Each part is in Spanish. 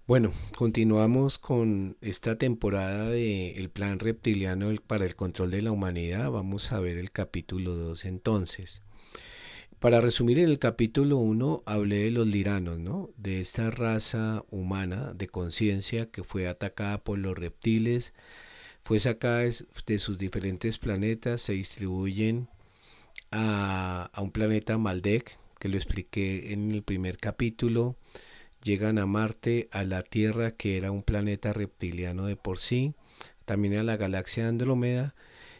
Bueno, continuamos con esta temporada de El Plan Reptiliano para el Control de la Humanidad. Vamos a ver el capítulo 2 entonces. Para resumir, en el capítulo uno hablé de los liranos, ¿no? De esta raza humana de conciencia que fue atacada por los reptiles, fue sacada de sus diferentes planetas, se distribuyen a un planeta Maldek, que lo expliqué en el primer capítulo. Llegan a Marte, a la Tierra, que era un planeta reptiliano de por sí, también a la galaxia Andrómeda,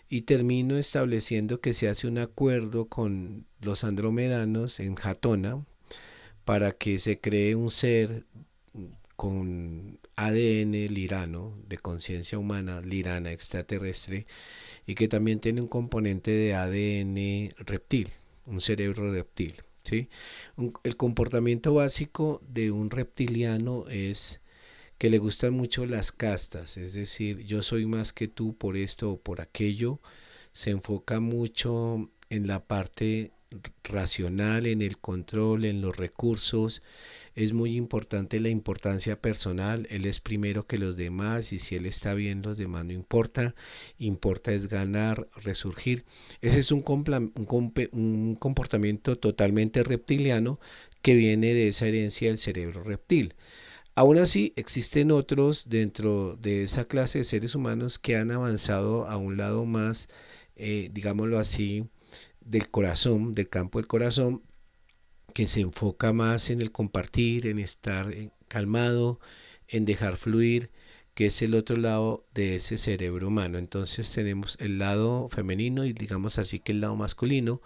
y termino estableciendo que se hace un acuerdo con los andromedanos en Jatona para que se cree un ser con ADN lirano, de conciencia humana, lirana, extraterrestre, y que también tiene un componente de ADN reptil, un cerebro reptil. ¿Sí? El comportamiento básico de un reptiliano es que le gustan mucho las castas, es decir, yo soy más que tú por esto o por aquello. Se enfoca mucho en la parte racional, en el control, en los recursos. Es muy importante la importancia personal. Él es primero que los demás y si él está bien, los demás no importa. Importa es ganar, resurgir. Ese es un comportamiento totalmente reptiliano que viene de esa herencia del cerebro reptil. Aún así, existen otros dentro de esa clase de seres humanos que han avanzado a un lado más, digámoslo así, del corazón, del campo del corazón, que se enfoca más en el compartir, en estar calmado, en dejar fluir, que es el otro lado de ese cerebro humano. Entonces tenemos el lado femenino y digamos así que el lado masculino.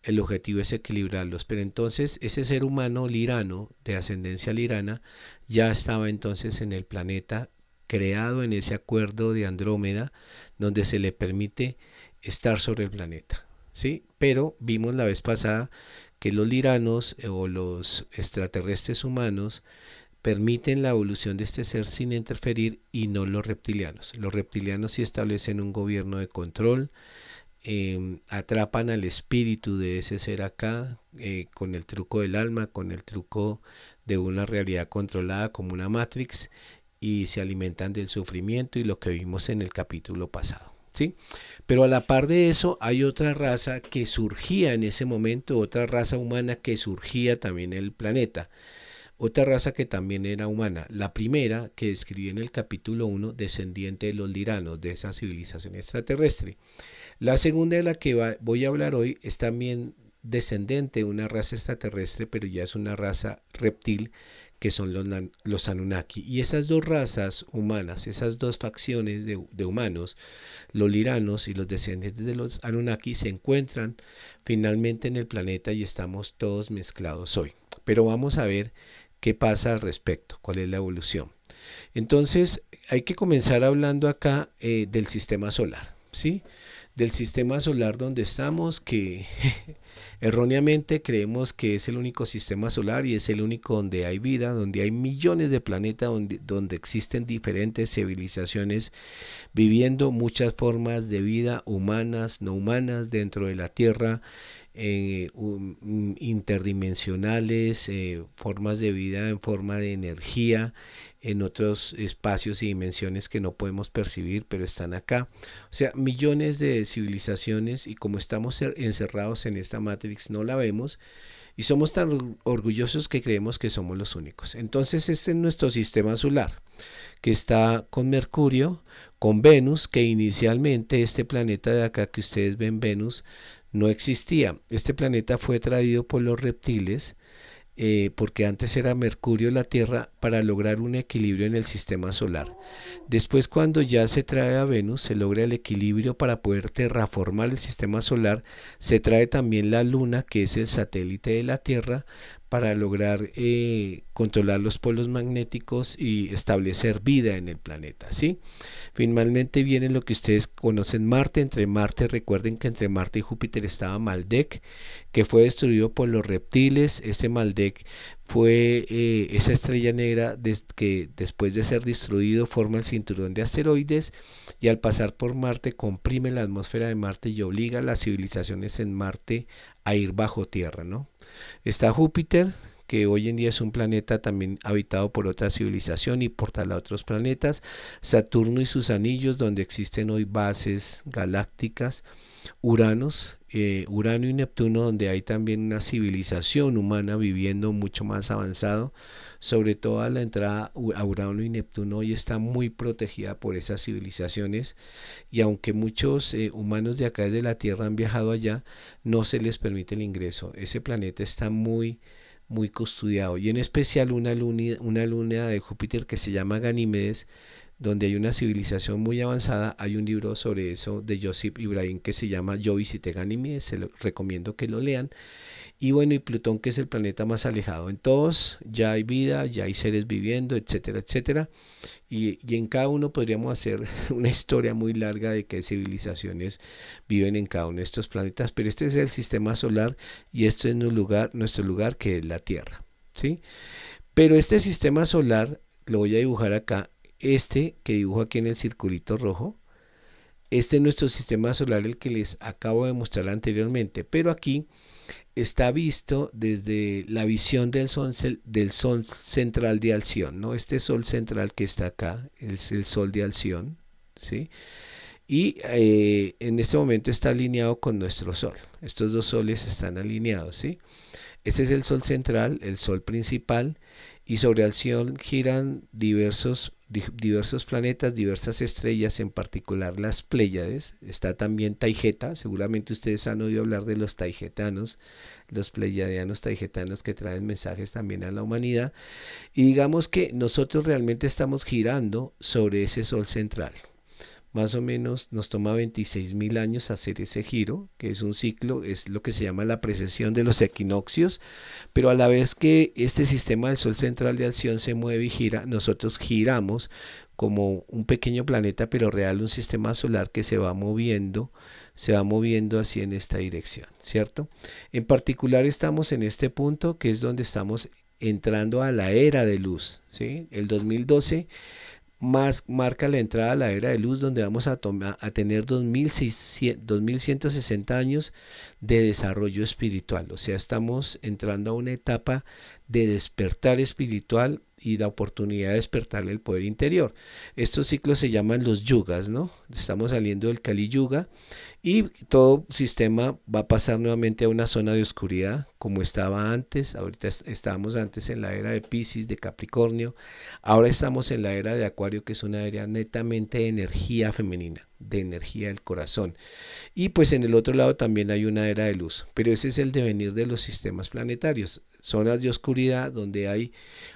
El objetivo es equilibrarlos. Pero entonces ese ser humano lirano, de ascendencia lirana, ya estaba entonces en el planeta, creado en ese acuerdo de Andrómeda, donde se le permite estar sobre el planeta. ¿Sí? Pero vimos la vez pasada que los liranos o los extraterrestres humanos permiten la evolución de este ser sin interferir y no los reptilianos. Los reptilianos sí establecen un gobierno de control, atrapan al espíritu de ese ser acá con el truco del alma, con el truco de una realidad controlada como una Matrix y se alimentan del sufrimiento y lo que vimos en el capítulo pasado. ¿Sí? Pero a la par de eso hay otra raza que surgía en ese momento, otra raza humana que surgía también en el planeta, otra raza que también era humana. La primera que describí en el capítulo uno, descendiente de los liranos, de esa civilización extraterrestre. La segunda de la que voy a hablar hoy es también descendente de una raza extraterrestre, pero ya es una raza reptil, que son los Anunnaki. Y esas dos razas humanas, esas dos facciones de humanos, los liranos y los descendientes de los Anunnaki, se encuentran finalmente en el planeta y estamos todos mezclados hoy. Pero vamos a ver qué pasa al respecto, cuál es la evolución. Entonces, hay que comenzar hablando acá del sistema solar, ¿sí? Del sistema solar donde estamos, que erróneamente creemos que es el único sistema solar y es el único donde hay vida, donde hay millones de planetas, donde existen diferentes civilizaciones viviendo muchas formas de vida humanas, no humanas dentro de la Tierra, interdimensionales, formas de vida en forma de energía, en otros espacios y dimensiones que no podemos percibir, pero están acá. O sea, millones de civilizaciones y como estamos encerrados en esta Matrix no la vemos y somos tan orgullosos que creemos que somos los únicos. Entonces este es nuestro sistema solar, que está con Mercurio, con Venus, que inicialmente este planeta de acá que ustedes ven, Venus, no existía. Este planeta fue traído por los reptiles porque antes era Mercurio la Tierra para lograr un equilibrio en el sistema solar. Después cuando ya se trae a Venus, se logra el equilibrio para poder terraformar el sistema solar, se trae también la Luna, que es el satélite de la Tierra, para lograr controlar los polos magnéticos y establecer vida en el planeta, ¿sí? Finalmente viene lo que ustedes conocen Marte. Entre Marte, recuerden que entre Marte y Júpiter estaba Maldek, que fue destruido por los reptiles. Este Maldek fue esa estrella negra que después de ser destruido forma el cinturón de asteroides y al pasar por Marte comprime la atmósfera de Marte y obliga a las civilizaciones en Marte a ir bajo tierra, ¿no? Está Júpiter, que hoy en día es un planeta también habitado por otra civilización y portal a otros planetas. Saturno y sus anillos, donde existen hoy bases galácticas. Urano y Neptuno, donde hay también una civilización humana viviendo mucho más avanzado. Sobre todo a la entrada a Urano y Neptuno hoy está muy protegida por esas civilizaciones, y aunque muchos humanos de acá desde la Tierra han viajado allá, no se les permite el ingreso. Ese planeta está muy custodiado, y en especial una luna de Júpiter que se llama Ganímedes, donde hay una civilización muy avanzada. Hay un libro sobre eso de Joseph Ibrahim que se llama Yo visité Ganímedes, se lo recomiendo que lo lean. Y bueno, y Plutón, que es el planeta más alejado. En todos ya hay vida, ya hay seres viviendo, etcétera, etcétera. Y en cada uno podríamos hacer una historia muy larga de qué civilizaciones viven en cada uno de estos planetas. Pero este es el sistema solar, y esto es nuestro lugar que es la Tierra, ¿sí? Pero este sistema solar lo voy a dibujar acá. Este que dibujo aquí en el circulito rojo, este es nuestro sistema solar, el que les acabo de mostrar anteriormente. Pero aquí está visto desde la visión del sol central de Alción, ¿no? Este sol central que está acá es el sol de Alción, ¿sí? Y en este momento está alineado con nuestro sol. Estos dos soles están alineados, ¿sí? Este es el sol central, el sol principal, y sobre Alción giran diversos planetas, diversas estrellas, en particular las Pléyades. Está también Taigeta, seguramente ustedes han oído hablar de los taigetanos, los pleiadianos taigetanos, que traen mensajes también a la humanidad. Y digamos que nosotros realmente estamos girando sobre ese sol central. Más o menos nos toma 26.000 años hacer ese giro, que es un ciclo, es lo que se llama la precesión de los equinoccios. Pero a la vez que este sistema del Sol central de Alción se mueve y gira, nosotros giramos como un pequeño planeta, pero real, un sistema solar que se va moviendo así en esta dirección, ¿cierto? En particular estamos en este punto, que es donde estamos entrando a la era de luz, ¿sí? El 2012 más marca la entrada a la era de luz, donde vamos a tener 2160 años de desarrollo espiritual. O sea, estamos entrando a una etapa de despertar espiritual y la oportunidad de despertarle el poder interior. Estos ciclos se llaman los yugas, ¿no? Estamos saliendo del Kali Yuga, y todo sistema va a pasar nuevamente a una zona de oscuridad como estaba antes. Ahorita estábamos antes en la era de Piscis, de Capricornio. Ahora estamos en la era de Acuario, que es una era netamente de energía femenina, de energía del corazón. Y pues en el otro lado también hay una era de luz, pero ese es el devenir de los sistemas planetarios. Zonas de oscuridad donde hay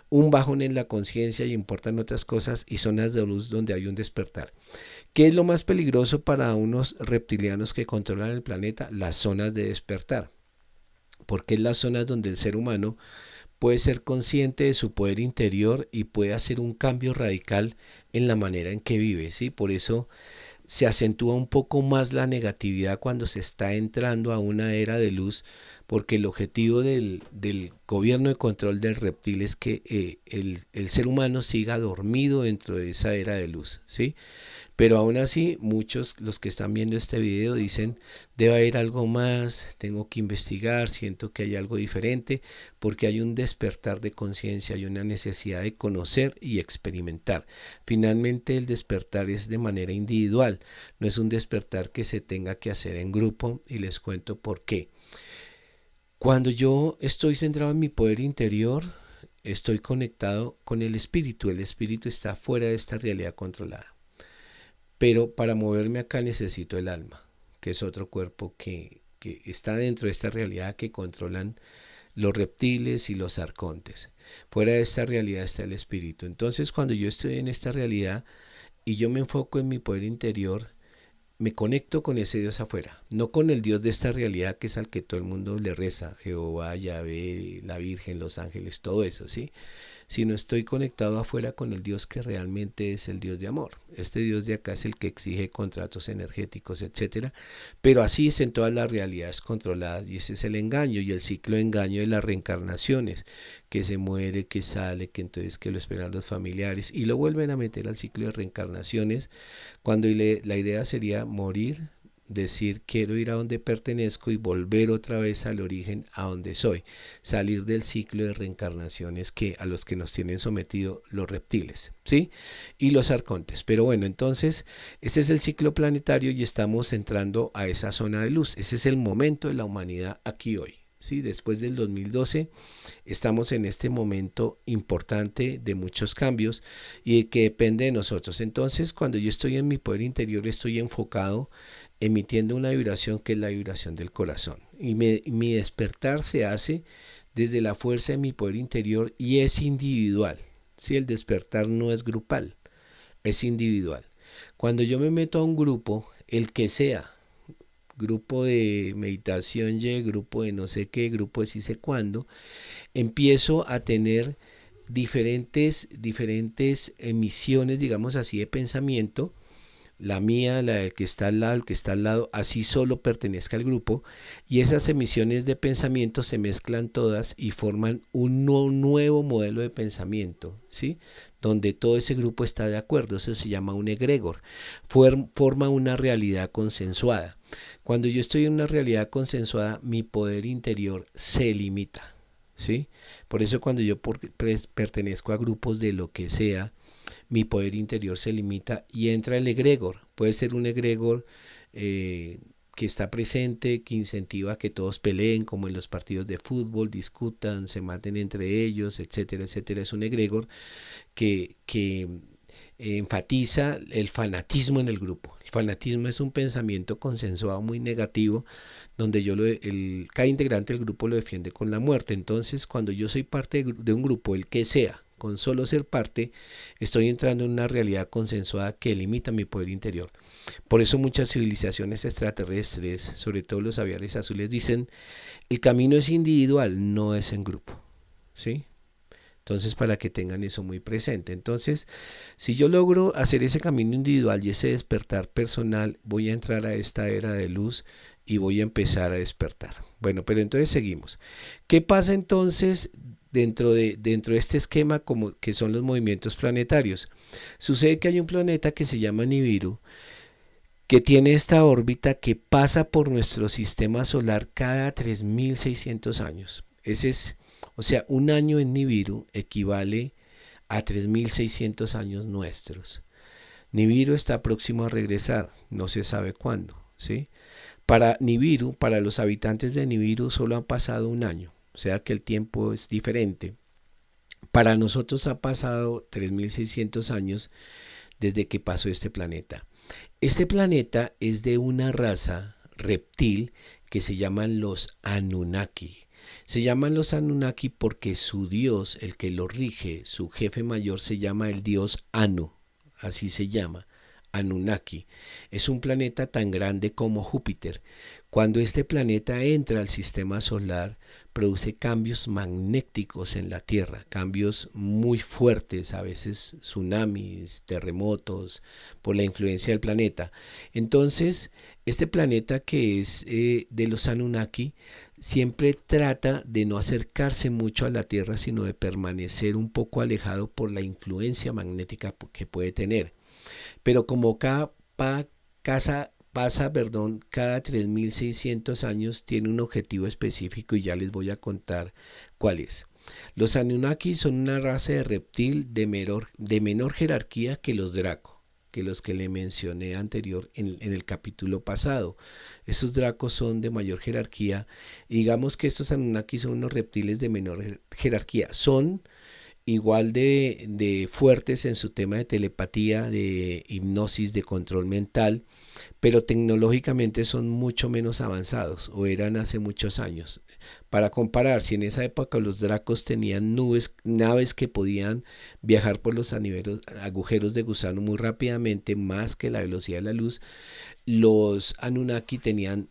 un bajón en la conciencia y importan otras cosas, y zonas de luz donde hay un despertar. ¿Qué es lo más peligroso para unos reptilianos que controlan el planeta? Las zonas de despertar, porque es las zonas donde el ser humano puede ser consciente de su poder interior y puede hacer un cambio radical en la manera en que vive, ¿sí? Por eso se acentúa un poco más la negatividad cuando se está entrando a una era de luz, porque el objetivo del gobierno de control del reptil es que el ser humano siga dormido dentro de esa era de luz, ¿sí? Pero aún así, muchos, los que están viendo este video, dicen, debe haber algo más, tengo que investigar, siento que hay algo diferente, porque hay un despertar de conciencia, hay una necesidad de conocer y experimentar. Finalmente, el despertar es de manera individual, no es un despertar que se tenga que hacer en grupo, y les cuento por qué. Cuando yo estoy centrado en mi poder interior, estoy conectado con el espíritu está fuera de esta realidad controlada. Pero para moverme acá necesito el alma, que es otro cuerpo que está dentro de esta realidad que controlan los reptiles y los arcontes. Fuera de esta realidad está el espíritu. Entonces, cuando yo estoy en esta realidad y yo me enfoco en mi poder interior, me conecto con ese Dios afuera, no con el Dios de esta realidad, que es al que todo el mundo le reza, Jehová, Yahvé, la Virgen, los ángeles, todo eso, ¿sí? Sino estoy conectado afuera con el Dios que realmente es el Dios de amor. Este Dios de acá es el que exige contratos energéticos, etcétera, pero así es en todas las realidades controladas, y ese es el engaño y el ciclo de engaño de las reencarnaciones, que se muere, que sale, que entonces que lo esperan los familiares y lo vuelven a meter al ciclo de reencarnaciones, cuando la idea sería morir, decir quiero ir a donde pertenezco y volver otra vez al origen a donde soy, salir del ciclo de reencarnaciones que a los que nos tienen sometido los reptiles, ¿sí? Y los arcontes. Pero bueno, entonces este es el ciclo planetario y estamos entrando a esa zona de luz. Ese es el momento de la humanidad aquí hoy. Sí, después del 2012 estamos en este momento importante de muchos cambios y que depende de nosotros. Entonces, cuando yo estoy en mi poder interior, estoy enfocado emitiendo una vibración que es la vibración del corazón. Y mi despertar se hace desde la fuerza de mi poder interior y es individual. ¿Sí? El despertar no es grupal, es individual. Cuando yo me meto a un grupo, el que sea, grupo de meditación Y, grupo de no sé qué, grupo de sí sé cuándo, empiezo a tener diferentes emisiones, digamos así, de pensamiento, la mía, la del que está al lado, el que está al lado, así solo pertenezca al grupo, y esas emisiones de pensamiento se mezclan todas y forman un nuevo modelo de pensamiento, ¿sí? Donde todo ese grupo está de acuerdo, eso se llama un egregor, forma una realidad consensuada. Cuando yo estoy en una realidad consensuada, mi poder interior se limita, ¿sí? Por eso cuando yo pertenezco a grupos de lo que sea, mi poder interior se limita y entra el egregor. Puede ser un egregor que está presente, que incentiva a que todos peleen, como en los partidos de fútbol, discutan, se maten entre ellos, etcétera, etcétera. Es un egregor que enfatiza el fanatismo en el grupo. El fanatismo es un pensamiento consensuado muy negativo, donde cada integrante del grupo lo defiende con la muerte. Entonces, cuando yo soy parte de un grupo, el que sea, con solo ser parte, estoy entrando en una realidad consensuada que limita mi poder interior. Por eso muchas civilizaciones extraterrestres, sobre todo los aviares azules, dicen, el camino es individual, no es en grupo, ¿sí? Entonces, para que tengan eso muy presente. Entonces, si yo logro hacer ese camino individual y ese despertar personal, voy a entrar a esta era de luz y voy a empezar a despertar. Bueno, pero entonces seguimos. ¿Qué pasa entonces dentro de este esquema como que son los movimientos planetarios? Sucede que hay un planeta que se llama Nibiru, que tiene esta órbita que pasa por nuestro sistema solar cada 3600 años. O sea, un año en Nibiru equivale a 3600 años nuestros. Nibiru está próximo a regresar, no se sabe cuándo, ¿sí? Para Nibiru, para los habitantes de Nibiru, solo ha pasado un año, o sea que el tiempo es diferente. Para nosotros ha pasado 3600 años desde que pasó este planeta. Este planeta es de una raza reptil que se llaman los Anunnaki. Se llaman los Anunnaki porque su dios, el que los rige, su jefe mayor, se llama el dios Anu, así se llama, Anunnaki. Es un planeta tan grande como Júpiter. Cuando este planeta entra al sistema solar, produce cambios magnéticos en la Tierra, cambios muy fuertes, a veces tsunamis, terremotos, por la influencia del planeta. Entonces, este planeta que es de los Anunnaki, siempre trata de no acercarse mucho a la Tierra, sino de permanecer un poco alejado por la influencia magnética que puede tener. Pero como cada 3600 años tiene un objetivo específico y ya les voy a contar cuál es. Los Anunnaki son una raza de reptil de menor jerarquía que los Draco, que los que le mencioné anterior en el capítulo pasado. Estos Dracos son de mayor jerarquía. Digamos que estos Anunnaki son unos reptiles de menor jerarquía. Son igual de fuertes en su tema de telepatía, de hipnosis, de control mental, pero tecnológicamente son mucho menos avanzados, o eran hace muchos años. Para comparar, si en esa época los dracos tenían naves que podían viajar por los agujeros de gusano muy rápidamente, más que la velocidad de la luz, los Anunnaki tenían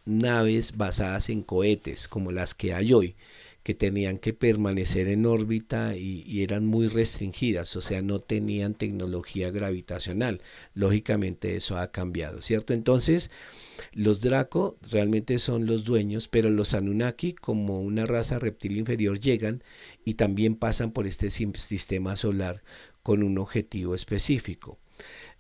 naves basadas en cohetes, como las que hay hoy, que tenían que permanecer en órbita y eran muy restringidas, o sea, no tenían tecnología gravitacional. Lógicamente eso ha cambiado, ¿cierto? Entonces, los Draco realmente son los dueños, pero los Anunnaki, como una raza reptil inferior, llegan y también pasan por este sistema solar con un objetivo específico.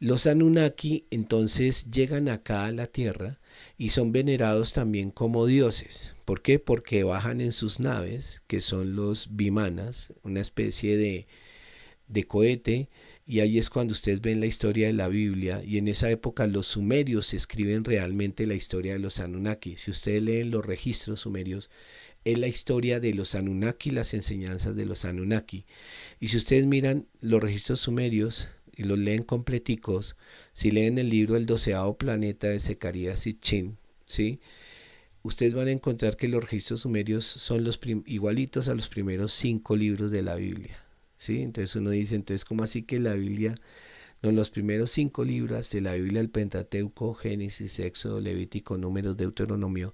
Los Anunnaki entonces llegan acá a la Tierra y son venerados también como dioses. ¿Por qué? Porque bajan en sus naves, que son los vimanas, una especie de cohete, y ahí es cuando ustedes ven la historia de la Biblia, y en esa época los sumerios escriben realmente la historia de los Anunnaki. Si ustedes leen los registros sumerios, es la historia de los Anunnaki, las enseñanzas de los Anunnaki. Y si ustedes miran los registros sumerios y los leen completicos, si leen el libro El 12º planeta de Zecarías Sitchin, ¿sí? Ustedes van a encontrar que los registros sumerios son igualitos a los primeros 5 libros de la Biblia, ¿sí? Entonces uno dice, entonces, ¿cómo así que la Biblia, no, los primeros 5 libros de la Biblia, el Pentateuco, Génesis, Éxodo, Levítico, Números, Deuteronomio,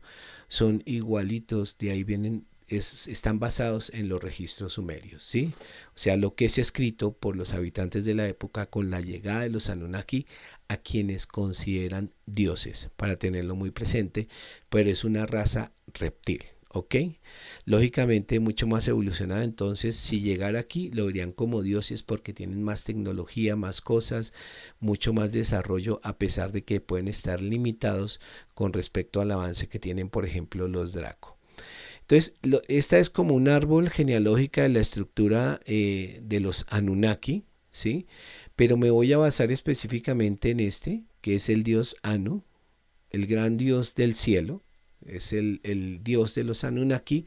son igualitos, de ahí vienen, están basados en los registros sumerios, ¿sí? O sea, lo que es escrito por los habitantes de la época con la llegada de los Anunnaki, a quienes consideran dioses, para tenerlo muy presente, pero es una raza reptil, ¿ok? Lógicamente mucho más evolucionada, entonces si llegara aquí lo verían como dioses porque tienen más tecnología, más cosas, mucho más desarrollo, a pesar de que pueden estar limitados con respecto al avance que tienen, por ejemplo, los Draco. Entonces, esta es como un árbol genealógica de la estructura de los Anunnaki, ¿sí? Pero me voy a basar específicamente en este, que es el dios Anu, el gran dios del cielo, es el dios de los Anunnaki,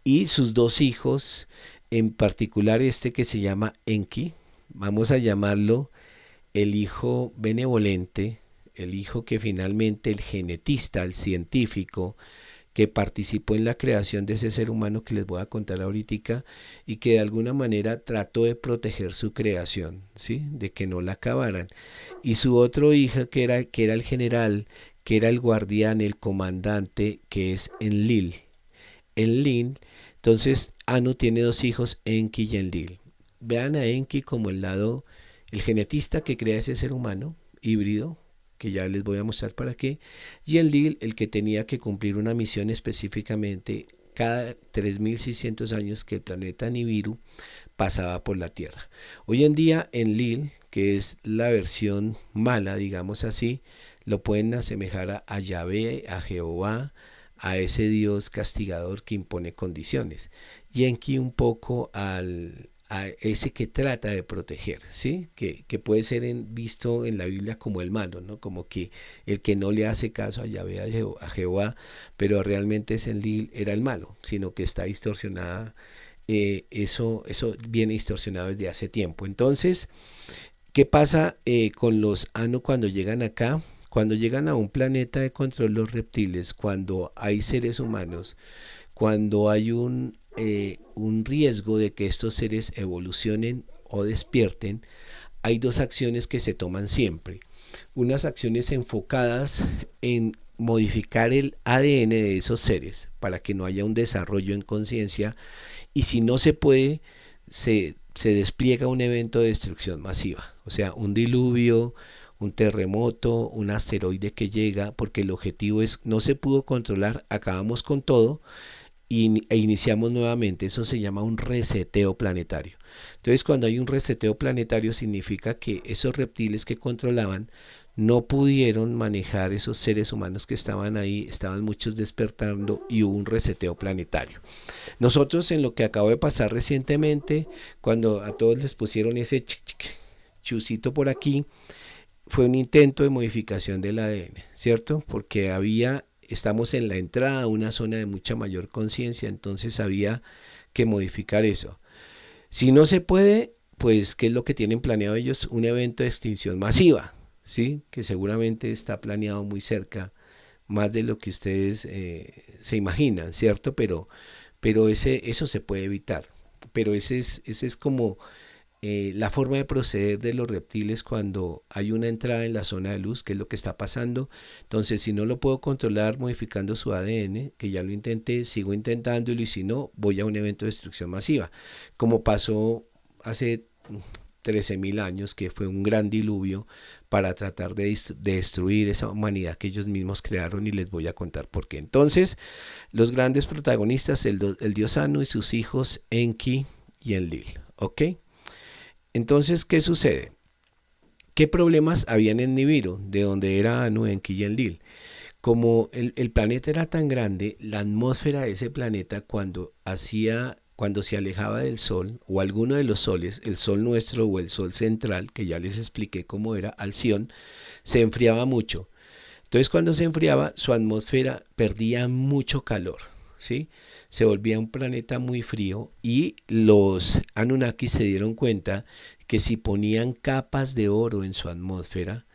y sus dos hijos, en particular este que se llama Enki, vamos a llamarlo el hijo benevolente, el hijo que finalmente el genetista, el científico, que participó en la creación de ese ser humano que les voy a contar ahorita y que de alguna manera trató de proteger su creación, ¿sí? De que no la acabaran. Y su otro hijo que era el general, que era el guardián, el comandante, que es Enlil. Enlil, entonces Anu tiene dos hijos, Enki y Enlil. Vean a Enki como el genetista que crea ese ser humano híbrido, que ya les voy a mostrar para qué, y Enlil, el que tenía que cumplir una misión específicamente cada 3600 años que el planeta Nibiru pasaba por la Tierra. Hoy en día Enlil, que es la versión mala, digamos así, lo pueden asemejar a Yahvé, a Jehová, a ese Dios castigador que impone condiciones. Y Enki un poco a ese que trata de proteger, ¿sí? Que puede ser visto en la Biblia como el malo, ¿no? Como que el que no le hace caso a Yahvé, a Jehová, pero realmente Enlil era el malo, sino que está distorsionada, eso viene distorsionado desde hace tiempo. Entonces, ¿qué pasa con los Anu cuando llegan acá? Cuando llegan a un planeta de control los reptiles, cuando hay seres humanos, cuando hay un riesgo de que estos seres evolucionen o despierten, hay dos acciones que se toman siempre. Unas acciones enfocadas en modificar el ADN de esos seres para que no haya un desarrollo en conciencia, y si no se puede, se despliega un evento de destrucción masiva, o sea, un diluvio, un terremoto, un asteroide que llega, porque el objetivo es, no se pudo controlar, acabamos con todo e iniciamos nuevamente. Eso se llama un reseteo planetario. Entonces, cuando hay un reseteo planetario, significa que esos reptiles que controlaban no pudieron manejar esos seres humanos que estaban ahí, estaban muchos despertando y hubo un reseteo planetario. Nosotros, en lo que acabo de pasar recientemente, cuando a todos les pusieron ese chusito por aquí, fue un intento de modificación del ADN, ¿cierto? Porque estamos en la entrada a una zona de mucha mayor conciencia, entonces había que modificar eso. Si no se puede, pues, ¿qué es lo que tienen planeado ellos? Un evento de extinción masiva, ¿sí? Que seguramente está planeado muy cerca, más de lo que ustedes se imaginan, ¿cierto? Pero eso se puede evitar. Pero ese es como la forma de proceder de los reptiles cuando hay una entrada en la zona de luz, que es lo que está pasando. Entonces, si no lo puedo controlar modificando su ADN, que ya lo intenté, sigo intentándolo, y si no, voy a un evento de destrucción masiva, como pasó hace 13.000 años, que fue un gran diluvio para tratar de destruir esa humanidad que ellos mismos crearon, y les voy a contar por qué. Entonces, los grandes protagonistas, el dios Anu y sus hijos Enki y Enlil, ¿ok? Entonces, ¿qué sucede? ¿Qué problemas habían en Nibiru, de donde era Anu en Enlil? Como el planeta era tan grande, la atmósfera de ese planeta cuando se alejaba del Sol o alguno de los soles, el Sol nuestro o el Sol central, que ya les expliqué cómo era, Alción, se enfriaba mucho. Entonces cuando se enfriaba, su atmósfera perdía mucho calor, ¿sí? Se volvía un planeta muy frío y los Anunnaki se dieron cuenta que si ponían capas de oro en su atmósfera,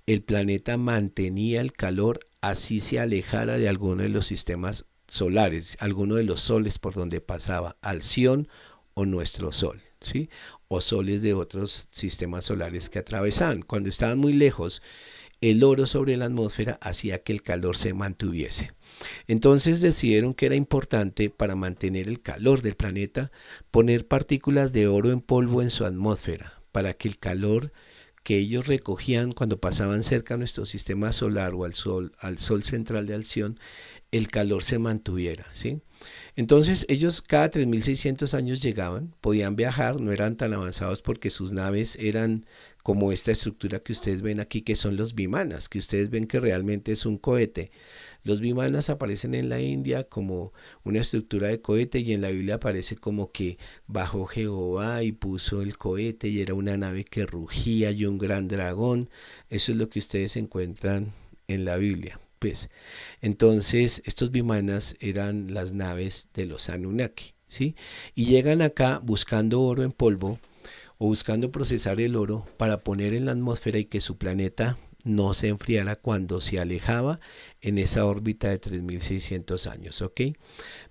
el planeta mantenía el calor así se alejara de alguno de los sistemas solares, alguno de los soles por donde pasaba, Alción o nuestro Sol, ¿sí? O soles de otros sistemas solares que atravesaban. Cuando estaban muy lejos, el oro sobre la atmósfera hacía que el calor se mantuviese. Entonces decidieron que era importante para mantener el calor del planeta poner partículas de oro en polvo en su atmósfera para que el calor que ellos recogían cuando pasaban cerca a nuestro sistema solar o al sol central de Alción, el calor se mantuviera, ¿sí? Entonces ellos cada 3600 años llegaban, podían viajar, no eran tan avanzados porque sus naves eran como esta estructura que ustedes ven aquí, que son los vimanas, que ustedes ven que realmente es un cohete. Los vimanas aparecen en la India como una estructura de cohete y en la Biblia aparece como que bajó Jehová y puso el cohete y era una nave que rugía y un gran dragón. Eso es lo que ustedes encuentran en la Biblia. Pues, entonces estos vimanas eran las naves de los Anunnaki, ¿sí? Y llegan acá buscando oro en polvo o buscando procesar el oro para poner en la atmósfera y que su planeta no se enfriara cuando se alejaba en esa órbita de 3600 años, ¿ok?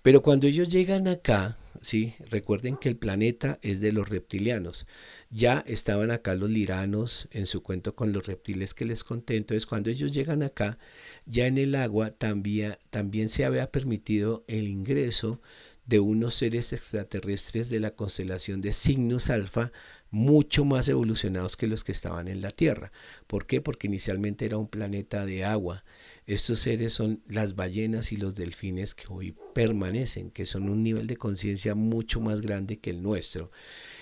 Pero cuando ellos llegan acá, ¿sí? Recuerden que el planeta es de los reptilianos. Ya estaban acá los liranos en su cuento con los reptiles que les conté. Entonces cuando ellos llegan acá, ya en el agua también se había permitido el ingreso de unos seres extraterrestres de la constelación de Cygnus Alpha, mucho más evolucionados que los que estaban en la Tierra. ¿Por qué? Porque inicialmente era un planeta de agua. Estos seres son las ballenas y los delfines que hoy permanecen, que son un nivel de conciencia mucho más grande que el nuestro.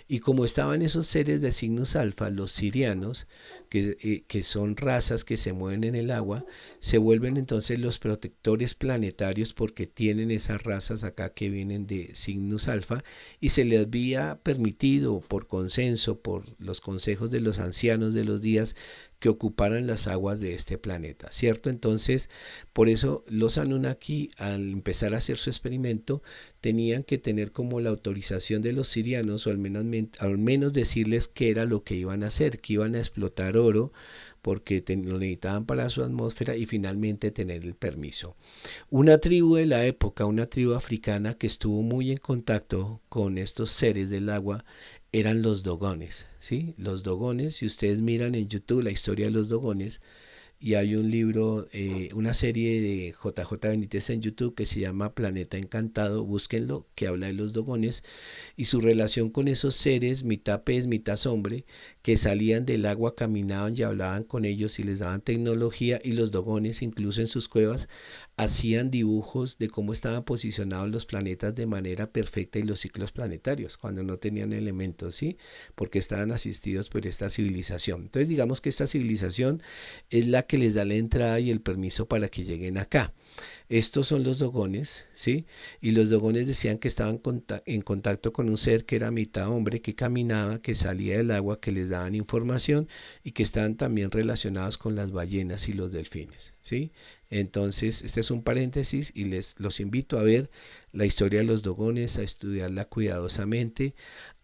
Y como estaban esos seres de Cygnus Alpha, los sirianos, que son razas que se mueven en el agua, se vuelven entonces los protectores planetarios porque tienen esas razas acá que vienen de Cygnus Alpha y se les había permitido por consenso, por los consejos de los ancianos de los días, que ocuparan las aguas de este planeta, ¿cierto? Entonces, por eso los Anunnaki, al empezar a hacer su experimento, tenían que tener como la autorización de los sirianos, o al menos decirles qué era lo que iban a hacer, que iban a explotar oro, porque lo necesitaban para su atmósfera y finalmente tener el permiso. Una tribu de la época, una tribu africana que estuvo muy en contacto con estos seres del agua, eran los dogones, ¿sí? Los dogones, si ustedes miran en YouTube la historia de los dogones, y hay un libro, una serie de JJ Benítez en YouTube que se llama Planeta Encantado, búsquenlo, que habla de los dogones y su relación con esos seres, mitad pez, mitad hombre, que salían del agua, caminaban y hablaban con ellos y les daban tecnología, y los dogones incluso en sus cuevas hacían dibujos de cómo estaban posicionados los planetas de manera perfecta y los ciclos planetarios cuando no tenían elementos, ¿sí? Porque estaban asistidos por esta civilización. Entonces digamos que esta civilización es la que les da la entrada y el permiso para que lleguen acá. Estos son los dogones, ¿sí? Y los dogones decían que estaban en contacto con un ser que era mitad hombre, que caminaba, que salía del agua, que les daban información y que estaban también relacionados con las ballenas y los delfines, ¿sí? Entonces, este es un paréntesis y los invito a ver la historia de los dogones, a estudiarla cuidadosamente,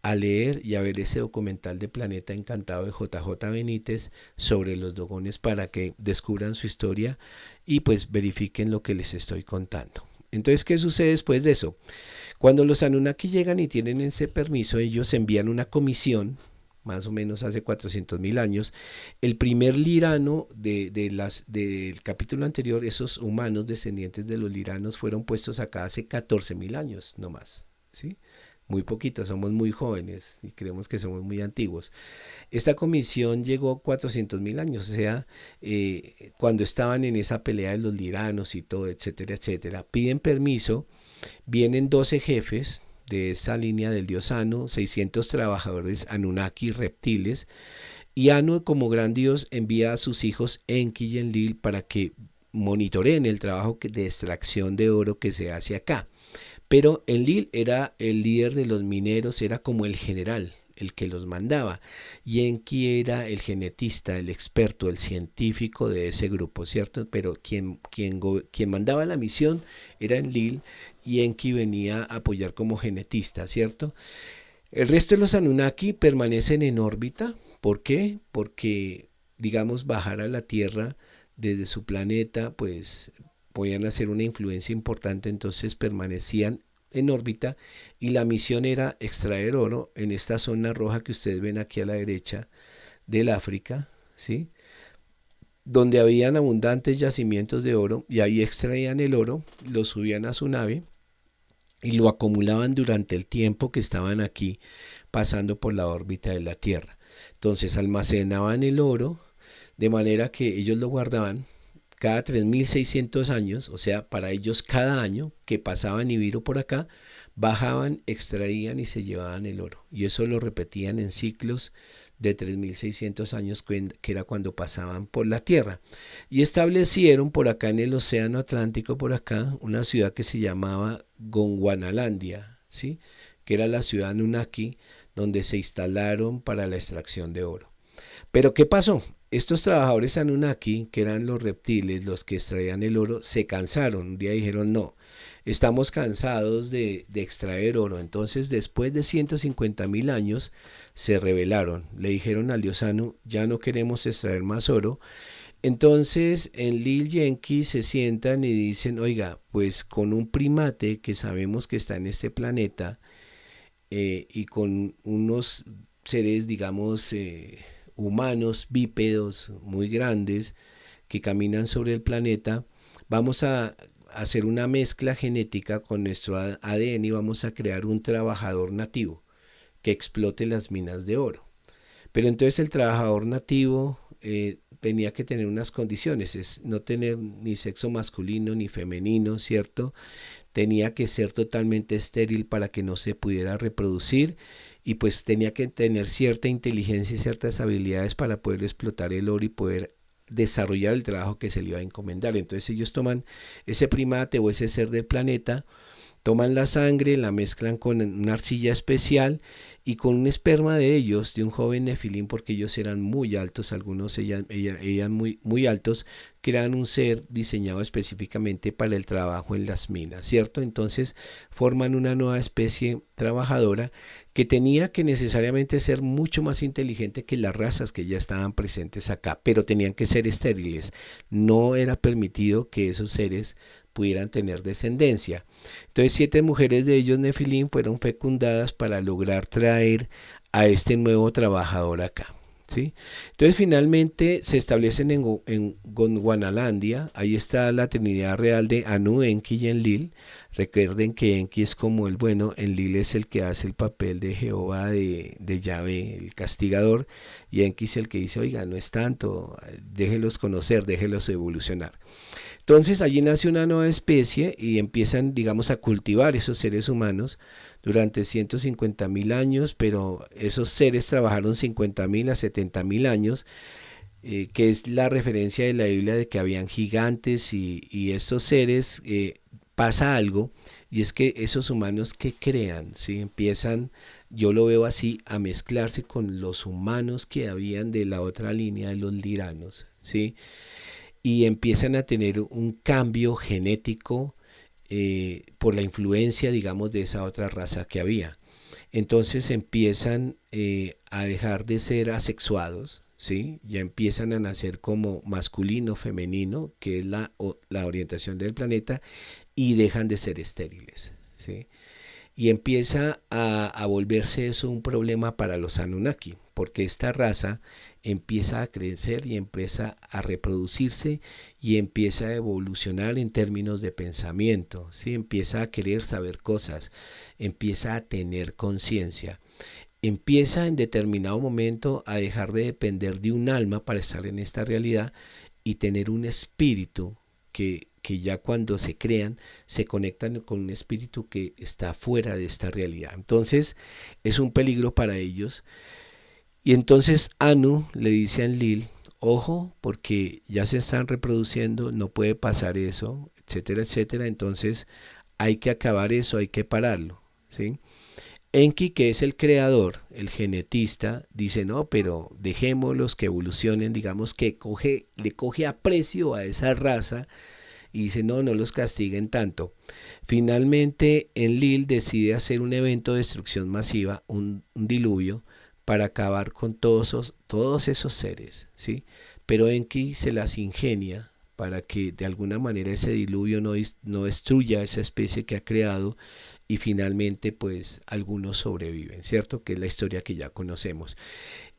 a leer y a ver ese documental de Planeta Encantado de JJ Benítez sobre los dogones para que descubran su historia y pues verifiquen lo que les estoy contando. Entonces, ¿qué sucede después de eso? Cuando los Anunnaki llegan y tienen ese permiso, ellos envían una comisión, más o menos hace 400.000 años. El primer lirano del capítulo anterior, esos humanos descendientes de los liranos, fueron puestos acá hace 14.000 años, no más, ¿sí? Muy poquitos, somos muy jóvenes y creemos que somos muy antiguos. Esta comisión llegó 400.000 años, o sea, cuando estaban en esa pelea de los liranos y todo, etcétera, etcétera. Piden permiso, vienen 12 jefes de esa línea del dios Anu, 600 trabajadores Anunnaki reptiles, Y Anu, como gran dios, envía a sus hijos Enki y Enlil para que monitoreen el trabajo de extracción de oro que se hace acá. Pero Enlil era el líder de los mineros, era como el general, el que los mandaba. Y Enki era el genetista, el experto, el científico de ese grupo, ¿cierto? Pero quien mandaba la misión era Enlil y Enki venía a apoyar como genetista, ¿cierto? El resto de los Anunnaki permanecen en órbita. ¿Por qué? Porque, digamos, bajar a la Tierra desde su planeta, pues podían hacer una influencia importante, entonces permanecían en órbita y la misión era extraer oro en esta zona roja que ustedes ven aquí a la derecha del África, ¿sí? Donde habían abundantes yacimientos de oro y ahí extraían el oro, lo subían a su nave y lo acumulaban durante el tiempo que estaban aquí pasando por la órbita de la Tierra. Entonces almacenaban el oro de manera que ellos lo guardaban cada 3600 años, o sea, para ellos cada año que pasaban Nibiru por acá, bajaban, extraían y se llevaban el oro. Y eso lo repetían en ciclos de 3600 años, que era cuando pasaban por la Tierra. Y establecieron por acá en el Océano Atlántico, por acá, una ciudad que se llamaba Gondwanalandia, ¿sí? Que era la ciudad Anunnaki, donde se instalaron para la extracción de oro. Pero ¿qué pasó? Estos trabajadores Anunnaki, que eran los reptiles, los que extraían el oro, se cansaron. Un día dijeron, no, estamos cansados de extraer oro. Entonces, después de 150.000 años, se rebelaron. Le dijeron al dios Anu, ya no queremos extraer más oro. Entonces, Enlil y Enki se sientan y dicen, oiga, pues con un primate que sabemos que está en este planeta, y con unos seres, digamos, humanos, bípedos, muy grandes, que caminan sobre el planeta, vamos a hacer una mezcla genética con nuestro ADN y vamos a crear un trabajador nativo que explote las minas de oro. Pero entonces el trabajador nativo tenía que tener unas condiciones, es no tener ni sexo masculino ni femenino, ¿cierto? Tenía que ser totalmente estéril para que no se pudiera reproducir y pues tenía que tener cierta inteligencia y ciertas habilidades para poder explotar el oro y poder desarrollar el trabajo que se le iba a encomendar. Entonces ellos toman ese primate o ese ser del planeta, toman la sangre, la mezclan con una arcilla especial y con un esperma de ellos, de un joven nefilín, porque ellos eran muy altos, algunos eran muy altos, crean un ser diseñado específicamente para el trabajo en las minas, ¿cierto? Entonces forman una nueva especie trabajadora que tenía que necesariamente ser mucho más inteligente que las razas que ya estaban presentes acá, pero tenían que ser estériles. No era permitido que esos seres pudieran tener descendencia. Entonces 7 mujeres de ellos Nefilín fueron fecundadas para lograr traer a este nuevo trabajador acá. ¿Sí? Entonces finalmente se establecen en Gondwanalandia, ahí está la Trinidad Real de Anu, Enki y Enlil. Recuerden que Enki es como el bueno, Enlil es el que hace el papel de Jehová, de Yahvé, el castigador, y Enki es el que dice, oiga, no es tanto, déjelos conocer, déjelos evolucionar. Entonces allí nace una nueva especie y empiezan, digamos, a cultivar esos seres humanos durante 150.000 años, pero esos seres trabajaron 50.000 a 70.000 años, que es la referencia de la Biblia de que habían gigantes y estos seres, pasa algo, y es que esos humanos que crean, ¿sí? Empiezan, yo lo veo así, a mezclarse con los humanos que habían de la otra línea de los liranos, ¿sí? Y empiezan a tener un cambio genético, por la influencia, digamos, de esa otra raza que había. Entonces empiezan, a dejar de ser asexuados, ¿sí? Ya empiezan a nacer como masculino, femenino, que es la orientación del planeta, y dejan de ser estériles, ¿sí? Y empieza a volverse eso un problema para los Anunnaki, porque esta raza empieza a crecer y empieza a reproducirse y empieza a evolucionar en términos de pensamiento, ¿sí? Empieza a querer saber cosas, empieza a tener conciencia, empieza en determinado momento a dejar de depender de un alma para estar en esta realidad y tener un espíritu que ya cuando se crean se conectan con un espíritu que está fuera de esta realidad. Entonces es un peligro para ellos. Y entonces Anu le dice a Enlil, ojo, porque ya se están reproduciendo, no puede pasar eso, etcétera, etcétera. Entonces hay que acabar eso, hay que pararlo, ¿sí? Enki, que es el creador, el genetista, dice, no, pero dejémoslos que evolucionen, digamos que le coge aprecio a esa raza y dice, no, no los castiguen tanto. Finalmente, Enlil decide hacer un evento de destrucción masiva, un diluvio, para acabar con todos esos seres, ¿sí? Pero Enki se las ingenia para que de alguna manera ese diluvio no destruya esa especie que ha creado y finalmente pues algunos sobreviven, ¿cierto? Que es la historia que ya conocemos.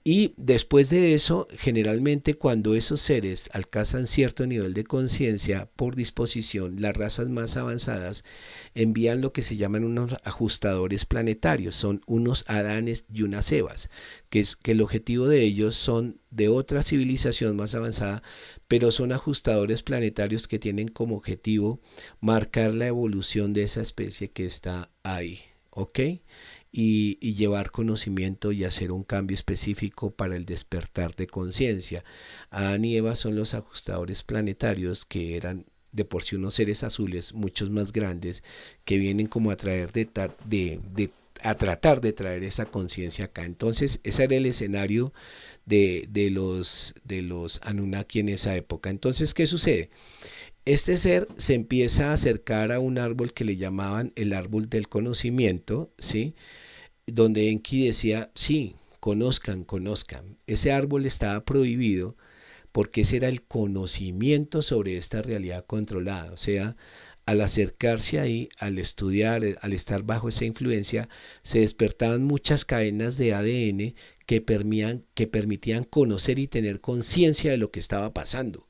Y después de eso, generalmente cuando esos seres alcanzan cierto nivel de conciencia, por disposición, las razas más avanzadas envían lo que se llaman unos ajustadores planetarios, son unos Adanes y unas Evas, que el objetivo de ellos son de otra civilización más avanzada, pero son ajustadores planetarios que tienen como objetivo marcar la evolución de esa especie que está ahí, ¿ok? Y llevar conocimiento y hacer un cambio específico para el despertar de conciencia. Adán y Eva son los ajustadores planetarios que eran de por sí unos seres azules muchos más grandes que vienen como a traer a tratar de traer esa conciencia acá. Entonces ese era el escenario de los Anunnaki en esa época. Entonces, ¿qué sucede? Este ser se empieza a acercar a un árbol que le llamaban el árbol del conocimiento, ¿sí? Donde Enki decía, sí, conozcan, conozcan. Ese árbol estaba prohibido porque ese era el conocimiento sobre esta realidad controlada. O sea, al acercarse ahí, al estudiar, al estar bajo esa influencia, se despertaban muchas cadenas de ADN que permitían conocer y tener conciencia de lo que estaba pasando.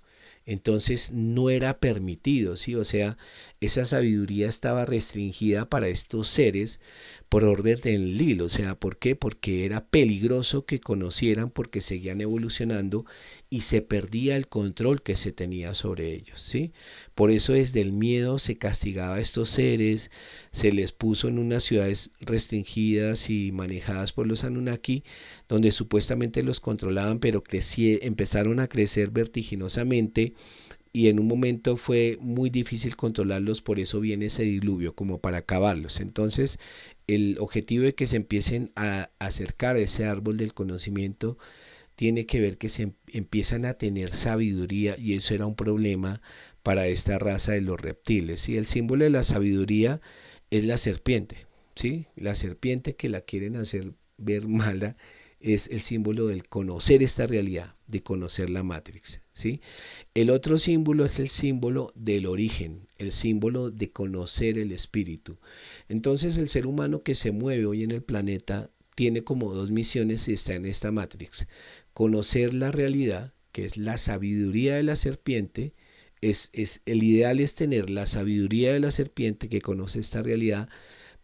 Entonces no era permitido, ¿sí? O sea, esa sabiduría estaba restringida para estos seres por orden de Enlil. O sea, ¿por qué? Porque era peligroso que conocieran porque seguían evolucionando y se perdía el control que se tenía sobre ellos, ¿sí? Por eso desde el miedo se castigaba a estos seres, se les puso en unas ciudades restringidas y manejadas por los Anunnaki, donde supuestamente los controlaban, pero empezaron a crecer vertiginosamente y en un momento fue muy difícil controlarlos, por eso viene ese diluvio, como para acabarlos. Entonces, el objetivo de que se empiecen a acercar a ese árbol del conocimiento tiene que ver que empiezan a tener sabiduría y eso era un problema para esta raza de los reptiles. ¿Sí? El símbolo de la sabiduría es la serpiente, ¿sí? La serpiente que la quieren hacer ver mala es el símbolo del conocer esta realidad, de conocer la Matrix, ¿sí? El otro símbolo es el símbolo del origen, el símbolo de conocer el espíritu. Entonces el ser humano que se mueve hoy en el planeta tiene como dos misiones y está en esta Matrix. Conocer la realidad, que es la sabiduría de la serpiente, el ideal es tener la sabiduría de la serpiente que conoce esta realidad,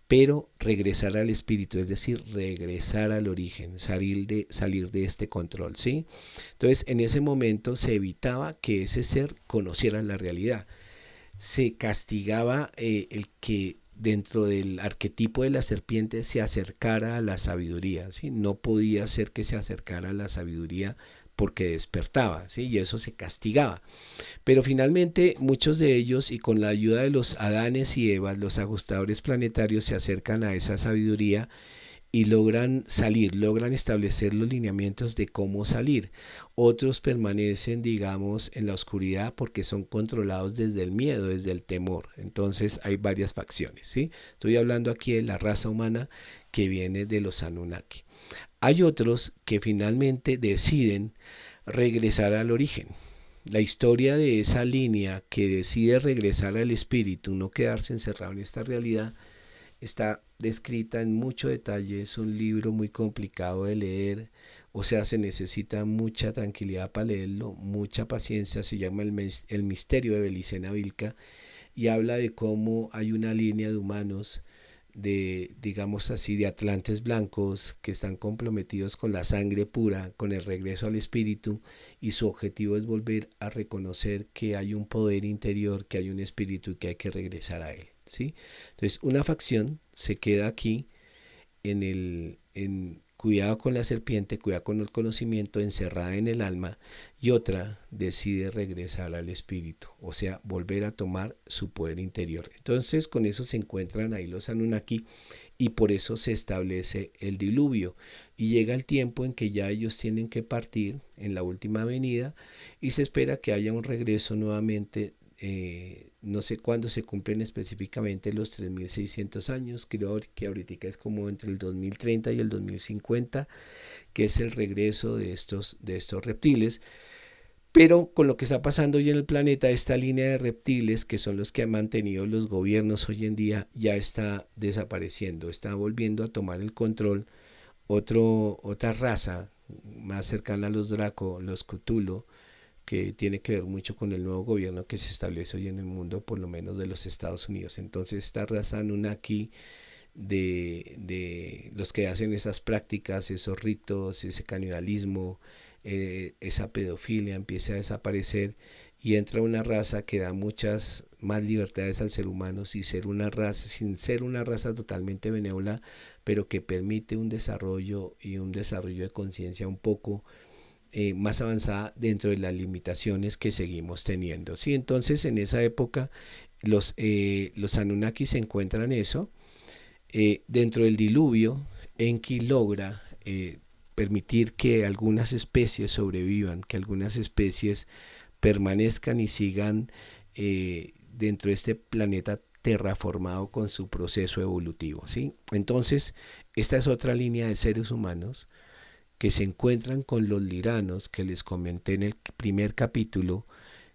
pero regresar al espíritu, es decir, regresar al origen, salir de este control, ¿sí? Entonces, en ese momento se evitaba que ese ser conociera la realidad. Se castigaba el que dentro del arquetipo de la serpiente se acercara a la sabiduría, ¿sí? No podía ser que se acercara a la sabiduría porque despertaba, ¿sí? Y eso se castigaba. Pero finalmente muchos de ellos y con la ayuda de los Adanes y Evas, los ajustadores planetarios se acercan a esa sabiduría y logran salir, logran establecer los lineamientos de cómo salir. Otros permanecen, digamos, en la oscuridad porque son controlados desde el miedo, desde el temor. Entonces hay varias facciones, ¿sí? Estoy hablando aquí de la raza humana que viene de los Anunnaki. Hay otros que finalmente deciden regresar al origen. La historia de esa línea que decide regresar al espíritu, no quedarse encerrado en esta realidad, está descrita en mucho detalle. Es un libro muy complicado de leer, o sea, se necesita mucha tranquilidad para leerlo, mucha paciencia. Se llama El misterio de Belicena Vilca y habla de cómo hay una línea de humanos, de, digamos así, de atlantes blancos que están comprometidos con la sangre pura, con el regreso al espíritu, y su objetivo es volver a reconocer que hay un poder interior, que hay un espíritu y que hay que regresar a él, ¿sí? Entonces una facción se queda aquí en cuidado con la serpiente, cuidado con el conocimiento encerrada en el alma, y otra decide regresar al espíritu, o sea, volver a tomar su poder interior. Entonces con eso se encuentran ahí los Anunnaki y por eso se establece el diluvio y llega el tiempo en que ya ellos tienen que partir en la última venida y se espera que haya un regreso nuevamente. No sé cuándo se cumplen específicamente los 3600 años, creo que ahorita es como entre el 2030 y el 2050, que es el regreso de estos reptiles. Pero con lo que está pasando hoy en el planeta, esta línea de reptiles, que son los que han mantenido los gobiernos hoy en día, ya está desapareciendo, está volviendo a tomar el control otra raza más cercana a los Draco, los Cthulhu, que tiene que ver mucho con el nuevo gobierno que se establece hoy en el mundo, por lo menos de los Estados Unidos. Entonces esta raza Anunnaki de los que hacen esas prácticas, esos ritos, ese canibalismo, esa pedofilia empieza a desaparecer y entra una raza que da muchas más libertades al ser humano sin ser una raza totalmente benévola, pero que permite un desarrollo y un desarrollo de conciencia un poco más avanzada dentro de las limitaciones que seguimos teniendo. ¿Sí? Entonces en esa época los Anunnaki se encuentran eso. Dentro del diluvio, Enki logra permitir que algunas especies sobrevivan, que algunas especies permanezcan y sigan dentro de este planeta terraformado con su proceso evolutivo. ¿Sí? Entonces, esta es otra línea de seres humanos que se encuentran con los liranos que les comenté en el primer capítulo,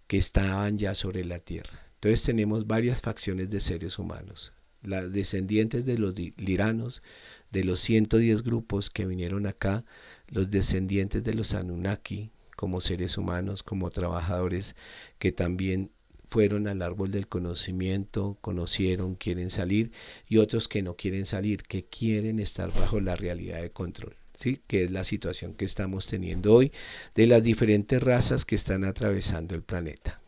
que estaban ya sobre la Tierra. Entonces tenemos varias facciones de seres humanos. Las descendientes de los liranos, de los 110 grupos que vinieron acá, los descendientes de los Anunnaki, como seres humanos, como trabajadores, que también fueron al árbol del conocimiento, conocieron, quieren salir, y otros que no quieren salir, que quieren estar bajo la realidad de control. ¿Sí? Que es la situación que estamos teniendo hoy de las diferentes razas que están atravesando el planeta.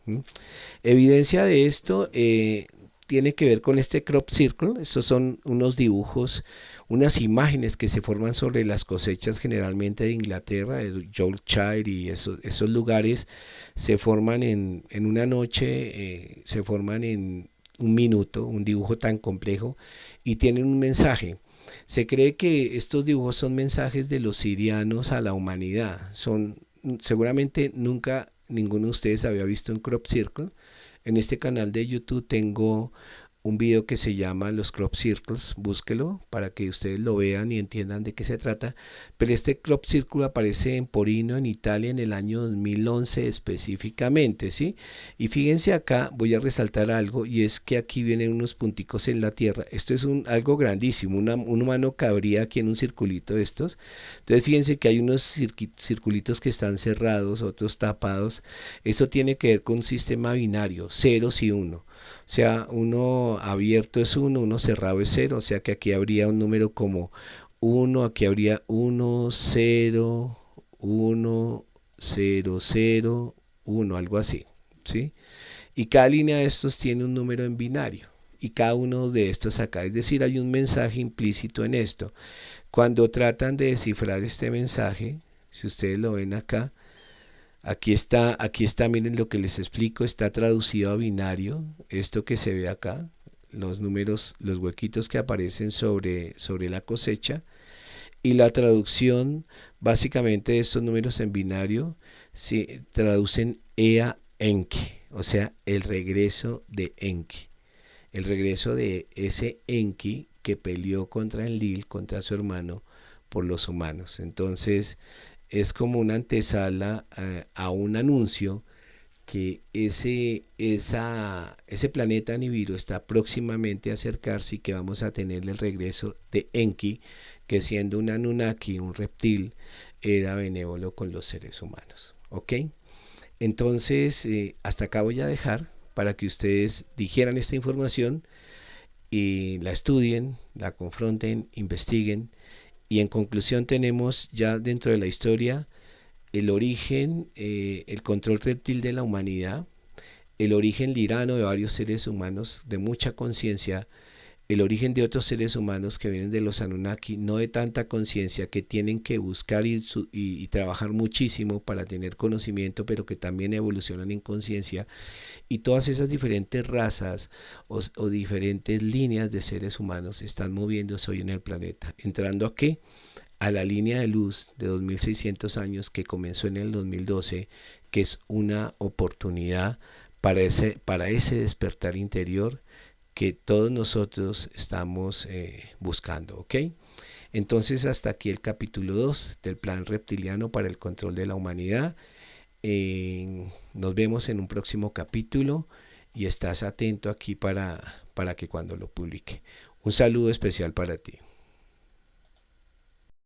Evidencia de esto tiene que ver con este crop circle. Estos son unos dibujos, unas imágenes que se forman sobre las cosechas generalmente de Inglaterra, de Yorkshire y esos lugares se forman en una noche, se forman en un minuto, un dibujo tan complejo y tienen un mensaje. Se cree que estos dibujos son mensajes de los sirianos a la humanidad. Seguramente nunca ninguno de ustedes había visto un crop circle. En este canal de YouTube tengo un video que se llama Los Crop Circles, búsquelo para que ustedes lo vean y entiendan de qué se trata. Pero este crop circle aparece en Porino, en Italia, en el año 2011 específicamente, ¿sí? Y fíjense acá, voy a resaltar algo, y es que aquí vienen unos punticos en la Tierra. Esto es algo grandísimo, un humano cabría aquí en un circulito de estos. Entonces fíjense que hay unos circulitos que están cerrados, otros tapados. Esto tiene que ver con un sistema binario, ceros y uno. O sea, uno abierto es 1, uno cerrado es 0, o sea que aquí habría un número como 1, aquí habría 1, 0, 1, 0, 0, 1, algo así, ¿sí? Y cada línea de estos tiene un número en binario, y cada uno de estos acá, es decir, hay un mensaje implícito en esto. Cuando tratan de descifrar este mensaje, si ustedes lo ven acá, aquí está, miren lo que les explico, está traducido a binario, esto que se ve acá, los números, los huequitos que aparecen sobre la cosecha, y la traducción básicamente de estos números en binario se traducen Ea Enki, o sea, el regreso de Enki, el regreso de ese Enki que peleó contra Enlil, contra su hermano, por los humanos. Entonces, es como una antesala a un anuncio que ese planeta Nibiru está próximamente a acercarse y que vamos a tener el regreso de Enki, que siendo un Anunnaki, un reptil, era benévolo con los seres humanos. ¿Ok? Entonces, hasta acá voy a dejar para que ustedes digieran esta información y la estudien, la confronten, investiguen. Y en conclusión tenemos ya dentro de la historia el origen, el control reptil de la humanidad, el origen lirano de varios seres humanos de mucha conciencia, el origen de otros seres humanos que vienen de los Anunnaki, no de tanta conciencia, que tienen que buscar y trabajar muchísimo para tener conocimiento, pero que también evolucionan en conciencia, y todas esas diferentes razas o diferentes líneas de seres humanos están moviéndose hoy en el planeta. ¿Entrando a qué? A la línea de luz de 2600 años que comenzó en el 2012, que es una oportunidad para ese despertar interior que todos nosotros estamos buscando, ¿ok? Entonces hasta aquí el capítulo 2 del plan reptiliano para el control de la humanidad. Nos vemos en un próximo capítulo y estás atento aquí para que cuando lo publique. Un saludo especial para ti.